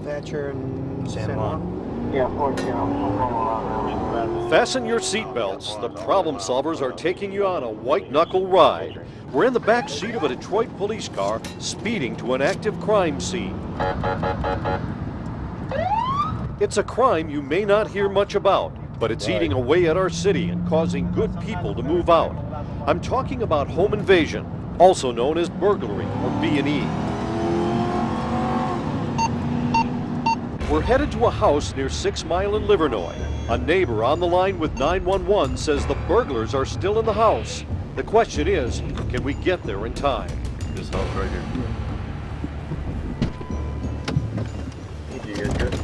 Thatcher and San Juan. Yeah, 14. Fasten your seatbelts. The problem solvers are taking you on a white-knuckle ride. We're in the back seat of a Detroit police car, speeding to an active crime scene. It's a crime you may not hear much about, but it's eating away at our city and causing good people to move out. I'm talking about home invasion, also known as burglary or B&E. We're headed to a house near 6 Mile in Livernois. A neighbor on the line with 911 says the burglars are still in the house. The question is, can we get there in time? This house right here. Did you hear good?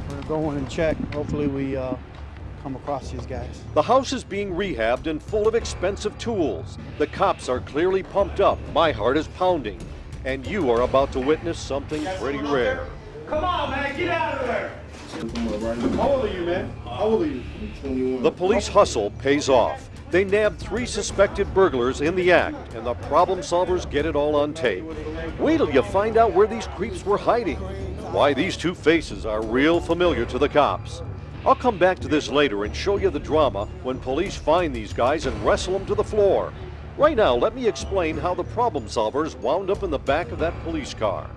We're gonna go in and check. Hopefully we come across these guys. The house is being rehabbed and full of expensive tools. The cops are clearly pumped up. My heart is pounding. And you are about to witness something pretty rare. Come on, man, get out of there! How old are you, man? How old are you? 21. The police hustle pays off. They nabbed 3 suspected burglars in the act, and the problem solvers get it all on tape. Wait till you find out where these creeps were hiding. Why these 2 faces are real familiar to the cops. I'll come back to this later and show you the drama when police find these guys and wrestle them to the floor. Right now, let me explain how the problem solvers wound up in the back of that police car.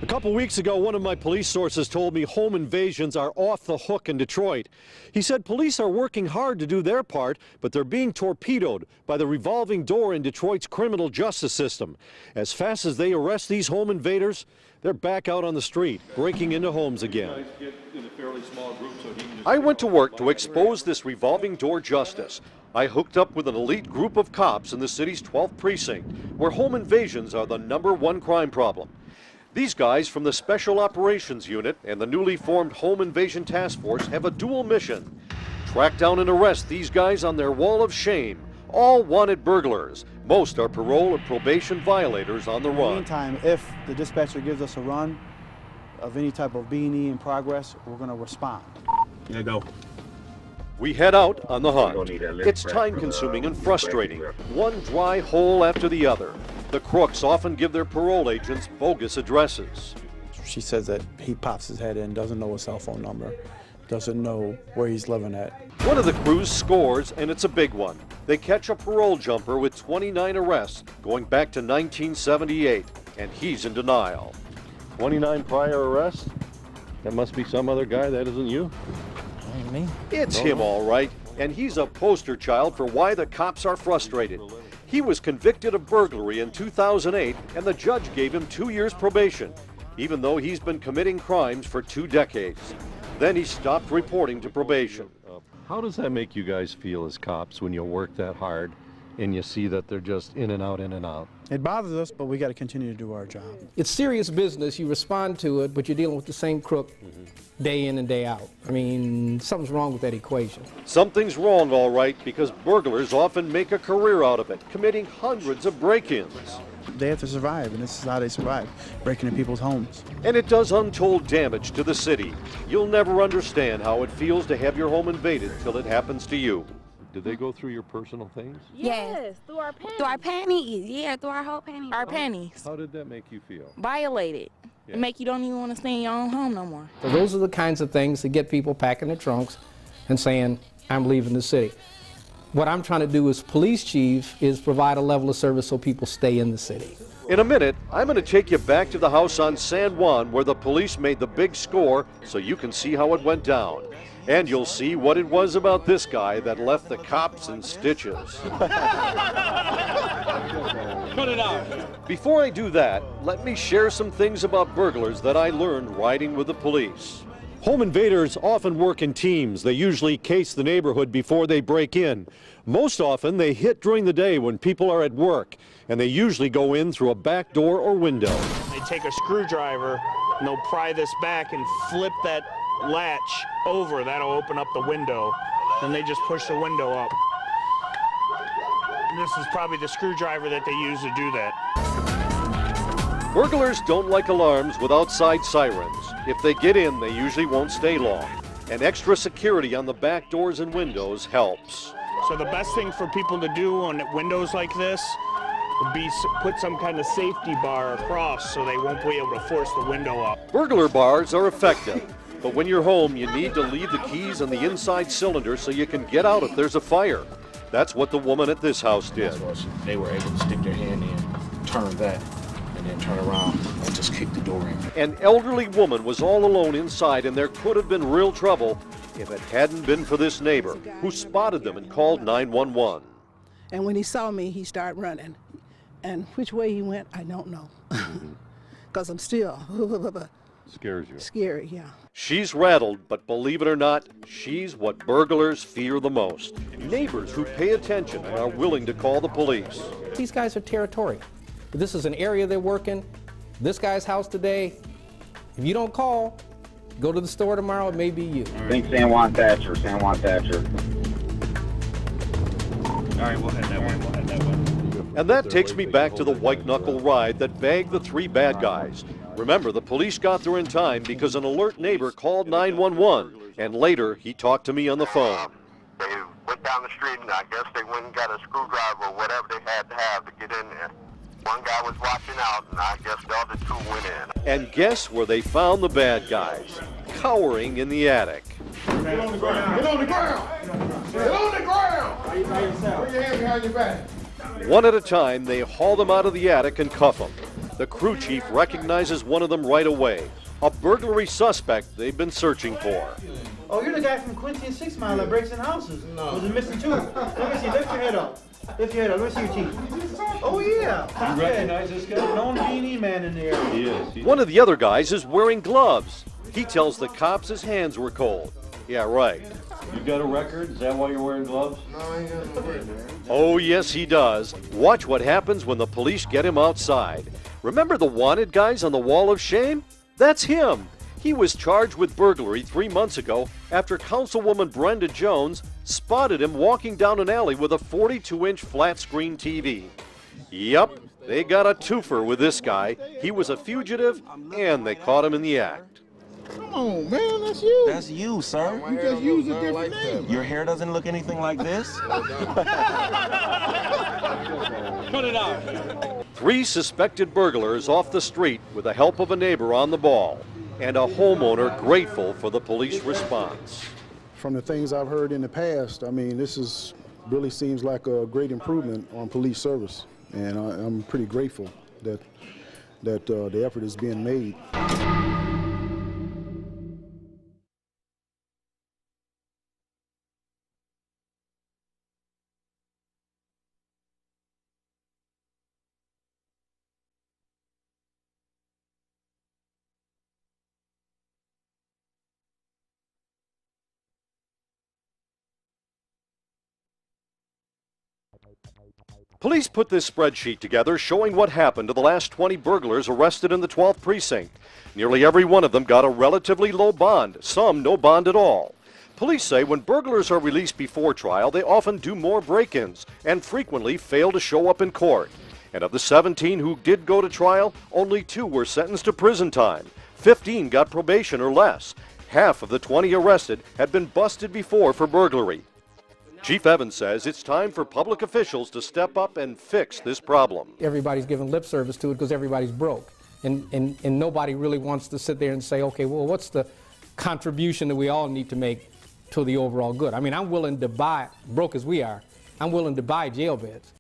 A couple weeks ago, one of my police sources told me home invasions are off the hook in Detroit. He said police are working hard to do their part, but they're being torpedoed by the revolving door in Detroit's criminal justice system. As fast as they arrest these home invaders, they're back out on the street, breaking into homes again. I went to work to expose this revolving door justice. I hooked up with an elite group of cops in the city's 12th precinct, where home invasions are the #1 crime problem. These guys from the Special Operations Unit and the newly formed Home Invasion Task Force have a dual mission. Track down and arrest these guys on their wall of shame, all wanted burglars. Most are parole or probation violators on the run. In the meantime, if the dispatcher gives us a run of any type of B&E in progress, we're going to respond. Yeah, go. We head out on the hunt. It's time-consuming and frustrating, one dry hole after the other. The crooks often give their parole agents bogus addresses. She says that he pops his head in, doesn't know his cell phone number, doesn't know where he's living at. One of the crews scores, and it's a big one. They catch a parole jumper with 29 arrests going back to 1978, and he's in denial. 29 prior arrests? That must be some other guy, that isn't you? Ain't me. It's him, all right, and he's a poster child for why the cops are frustrated. He was convicted of burglary in 2008, and the judge gave him 2 years probation, even though he's been committing crimes for 2 decades. Then he stopped reporting to probation. How does that make you guys feel as cops when you work that hard and you see that they're just in and out, in and out? It bothers us, but we got to continue to do our job. It's serious business. You respond to it, but you're dealing with the same crook day in and day out. I mean, something's wrong with that equation. Something's wrong, all right, because burglars often make a career out of it, committing hundreds of break-ins. They have to survive, and this is how they survive, breaking into people's homes. And it does untold damage to the city. You'll never understand how it feels to have your home invaded till it happens to you. Did they go through your personal things? Yes, through our panties. Through our panties, yeah, through our whole panties. Our panties. How did that make you feel? Violated. Yeah. It make you don't even want to stay in your own home no more. So those are the kinds of things that get people packing their trunks and saying, I'm leaving the city. What I'm trying to do as police chief is provide a level of service so people stay in the city. In a minute, I'm going to take you back to the house on San Juan where the police made the big score so you can see how it went down. And you'll see what it was about this guy that left the cops in stitches. Cut it out. Before I do that, let me share some things about burglars that I learned riding with the police. Home invaders often work in teams. They usually case the neighborhood before they break in. Most often, they hit during the day when people are at work, and they usually go in through a back door or window. They take a screwdriver and they'll pry this back and flip that latch over. That'll open up the window. Then they just push the window up. And this is probably the screwdriver that they use to do that. Burglars don't like alarms with outside sirens. If they get in, they usually won't stay long. And extra security on the back doors and windows helps. So the best thing for people to do on windows like this would be put some kind of safety bar across so they won't be able to force the window up. Burglar bars are effective, but when you're home, you need to leave the keys in the inside cylinder so you can get out if there's a fire. That's what the woman at this house did. They were able to stick their hand in, turn that, and then turn around and just kick the door in. An elderly woman was all alone inside, and there could have been real trouble if it hadn't been for this neighbor who spotted them and called 911. And when he saw me, he started running. And which way he went, I don't know. Because I'm still Scares you. Scary, yeah. She's rattled, but believe it or not, she's what burglars fear the most. Neighbors who pay attention and are willing to call the police. These guys are territorial. This is an area they're working. This guy's house today, if you don't call, go to the store tomorrow, it may be you. I think San Juan Thatcher. All right, we'll head that way. And that takes me back to the white-knuckle ride that bagged the three bad guys. Remember, the police got there in time because an alert neighbor called 911, and later he talked to me on the phone. They went down the street, and I guess they went and got a screwdriver or whatever they had to have to get in there. One guy was watching out, and I guess the other two went in. And guess where they found the bad guys? Cowering in the attic. Get on the ground. Get on the ground. Get on the ground. Put your hands behind your back. One at a time, they haul them out of the attic and cuff them. The crew chief recognizes one of them right away, a burglary suspect they've been searching for. Oh, you're the guy from Quincy and 6 Mile that breaks in houses. No. Was it missing tooth? Let me see. Lift your head up. Lift your head up. Let me see your teeth. Oh, yeah. You recognize this guy? Known beanie man in there. He is. One of the other guys is wearing gloves. He tells the cops his hands were cold. Yeah, right. You got a record? Is that why you're wearing gloves? No, I ain't got no record, man. Oh, yes, he does. Watch what happens when the police get him outside. Remember the wanted guys on the wall of shame? That's him. He was charged with burglary 3 months ago after Councilwoman Brenda Jones spotted him walking down an alley with a 42-inch flat-screen TV. Yup, they got a twofer with this guy. He was a fugitive, and they caught him in the act. Come on, man, that's you. That's you, sir. You just use a different name. Your hair doesn't look anything like this. Put it out. 3 suspected burglars off the street with the help of a neighbor on the ball, and a homeowner grateful for the police response. From the things I've heard in the past, I mean, this really seems like a great improvement on police service, and I'm pretty grateful that the effort is being made. Police put this spreadsheet together showing what happened to the last 20 burglars arrested in the 12th precinct. Nearly every one of them got a relatively low bond, some no bond at all. Police say when burglars are released before trial, they often do more break-ins and frequently fail to show up in court. And of the 17 who did go to trial, only 2 were sentenced to prison time. 15 got probation or less. Half of the 20 arrested had been busted before for burglary. Chief Evans says it's time for public officials to step up and fix this problem. Everybody's giving lip service to it because everybody's broke. And nobody really wants to sit there and say, okay, well, what's the contribution that we all need to make to the overall good? I mean, I'm willing to buy, broke as we are, I'm willing to buy jail beds.